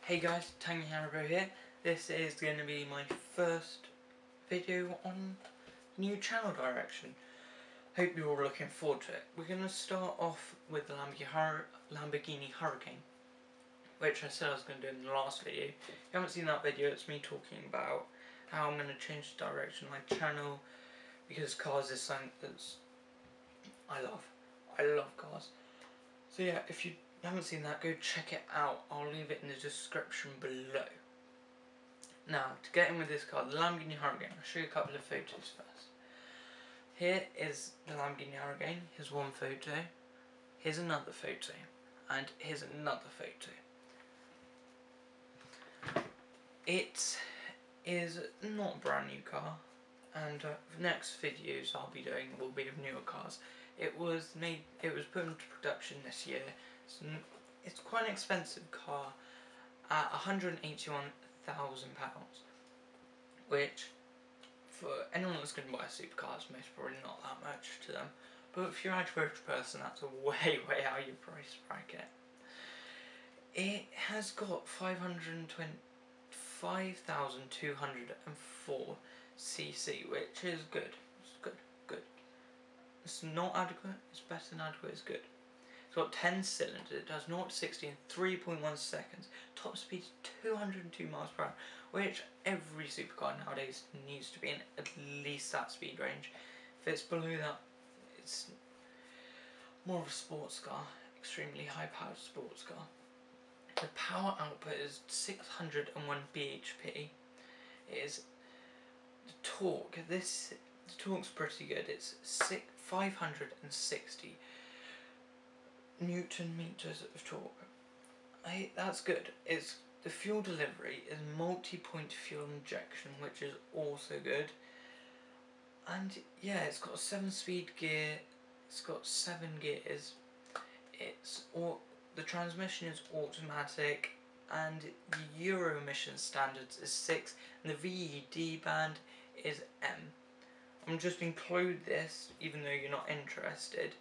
Hey guys, Tangy Haribo here. This is going to be my first video on new channel direction. Hope you're all looking forward to it. We're going to start off with the Lamborghini Huracan, which I said I was going to do in the last video. If you haven't seen that video, it's me talking about how I'm going to change the direction of my channel, because cars is something that's I love. I love cars. So yeah, if you haven't seen that, go check it out. I'll leave it in the description below. Now, to get in with this car, the Lamborghini Huracan, I'll show you a couple of photos first. Here is the Lamborghini Huracan, here's one photo, here's another photo, and here's another photo. It is not a brand new car, and the next videos I'll be doing will be of newer cars. It was put into production this year. It's quite an expensive car at £181,000, which for anyone that's going to buy a supercar is most probably not that much to them. But for your average person, that's a way out of your price bracket. It has got 525,204 cc, which is good. It's good. It's not adequate, it's better than adequate, it's good. It's got 10 cylinders, it does 0 to 60 in 3.1 seconds, top speed is 202 miles per hour, which every supercar nowadays needs to be in at least that speed range. If it's below that, it's more of a sports car, extremely high powered sports car. The power output is 601 bhp. It is the torque. The torque's pretty good. It's 560 Newton meters of torque. That's good. The fuel delivery is multi-point fuel injection, which is also good. And yeah, it's got a 7-speed gear. It's got 7 gears. The transmission is automatic, and the Euro emission standards is 6, and the VED band is M. I'm just include this, even though you're not interested.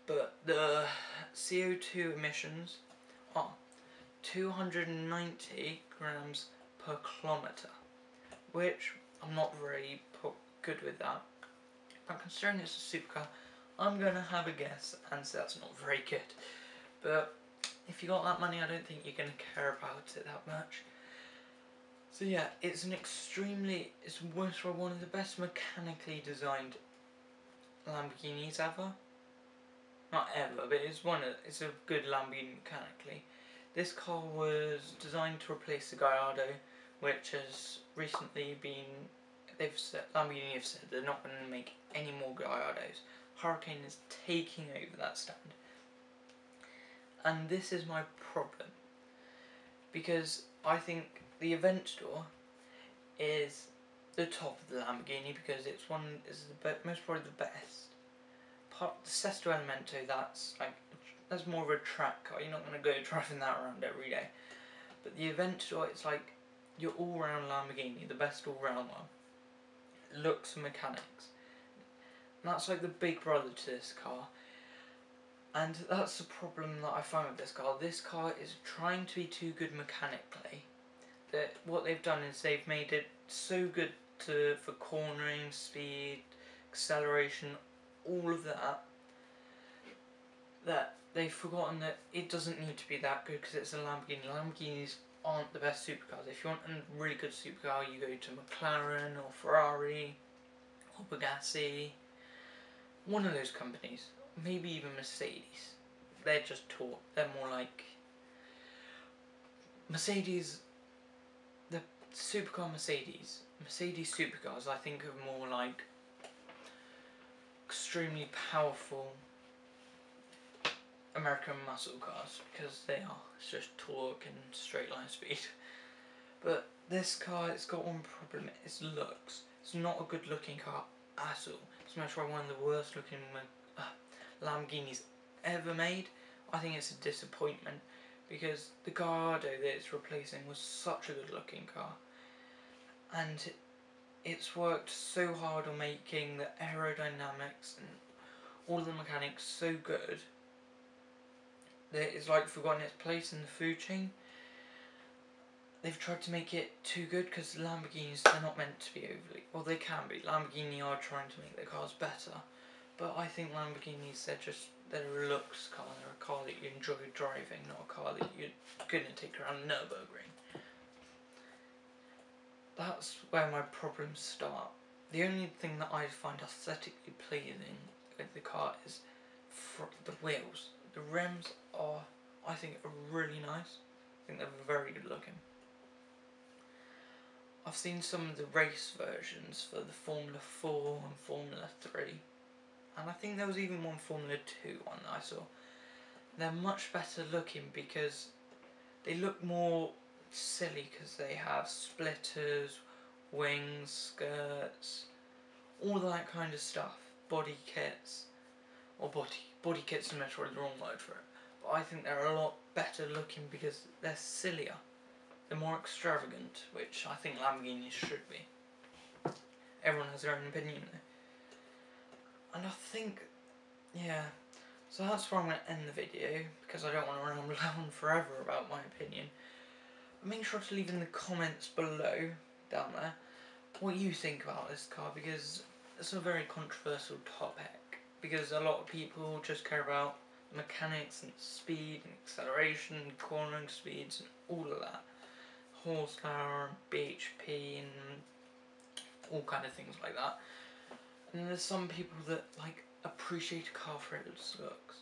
But the CO2 emissions are 290 grams per kilometre, which I'm not very good with that. But considering it's a supercar, I'm going to have a guess and say that's not very good. But if you got that money, I don't think you're going to care about it that much. So yeah, it's one of the best mechanically designed Lamborghinis ever. Not ever, but it's a good Lamborghini mechanically. This car was designed to replace the Gallardo, which has recently been, Lamborghini have said they're not going to make any more Gallardos. Huracan is taking over that stand. And this is my problem, because I think the Aventador is the top of the Lamborghini, because it's most probably the best. The Sesto Elemento, that's more of a track car. You're not going to go driving that around every day. But the Aventador, it's like your all-round Lamborghini, the best all-round one. Looks and mechanics. And that's like the big brother to this car. And that's the problem that I find with this car. This car is trying to be too good mechanically. That what they've done is they've made it so good for cornering, speed, acceleration, all of that, that they've forgotten that it doesn't need to be that good because it's a Lamborghini. Lamborghinis aren't the best supercars. If you want a really good supercar, you go to McLaren or Ferrari or Bugatti, one of those companies. Maybe even Mercedes. They're just taught. They're more like Mercedes. The supercar Mercedes supercars, I think, are more like extremely powerful American muscle cars, because they are. It's just torque and straight line speed. But this car, it's got one problem. Its looks. It's not a good looking car at all. It's most probably one of the worst looking Lamborghinis ever made. I think it's a disappointment, because the Gallardo that it's replacing was such a good looking car, and it's worked so hard on making the aerodynamics and all of the mechanics so good that it's like forgotten its place in the food chain. they've tried to make it too good, because Lamborghinis, they're not meant to be overly, well they can be, Lamborghini are trying to make their cars better, but I think Lamborghinis, they're a looks car, they're a car that you enjoy driving, not a car that you're going to take around Nürburgring. That's where my problems start. The only thing that I find aesthetically pleasing with the car is the wheels. The rims are, I think, are really nice. I think they're very good looking. I've seen some of the race versions for the Formula 4 and Formula 3, and I think there was even one Formula 2 one that I saw. They're much better looking because they look more silly, because they have splitters, wings, skirts, all that kind of stuff. Body kits, or body kits is probably the wrong word for it, but I think they're a lot better looking because they're sillier. They're more extravagant, which I think Lamborghinis should be. Everyone has their own opinion though. And I think, yeah, so that's where I'm going to end the video, because I don't want to ramble on forever about my opinion. But make sure to leave in the comments below, down there, what you think about this car, because it's a very controversial topic. Because a lot of people just care about mechanics and speed and acceleration and cornering speeds and all of that. Horsepower and bhp and all kind of things like that. And there's some people that like appreciate a car for its looks.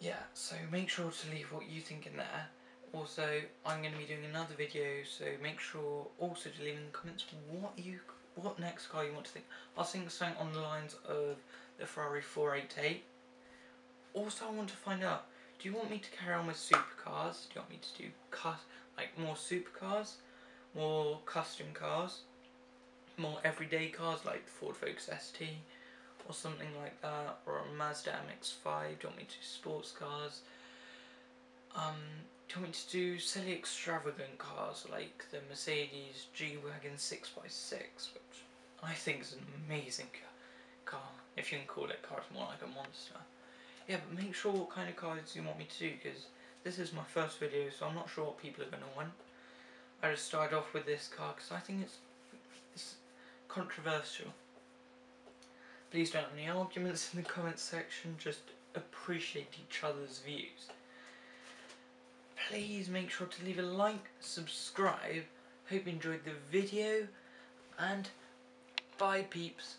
Yeah, so make sure to leave what you think in there. Also, I'm going to be doing another video, so make sure also to leave in the comments what next car you want to think. I was thinking something on the lines of the Ferrari 488. Also, I want to find out, do you want me to carry on with supercars? Do you want me to do more supercars, more custom cars, more everyday cars like the Ford Focus ST, or something like that, or a Mazda MX-5? Do you want me to do sports cars? Do you want me to do silly extravagant cars like the Mercedes G-Wagon 6x6, which I think is an amazing car, if you can call it car, it's more like a monster. Yeah, but make sure what kind of cars you want me to do, because this is my first video, so I'm not sure what people are going to want. I just started off with this car because I think it's controversial. Please don't have any arguments in the comments section, just appreciate each other's views. Please make sure to leave a like, subscribe, hope you enjoyed the video, and bye peeps.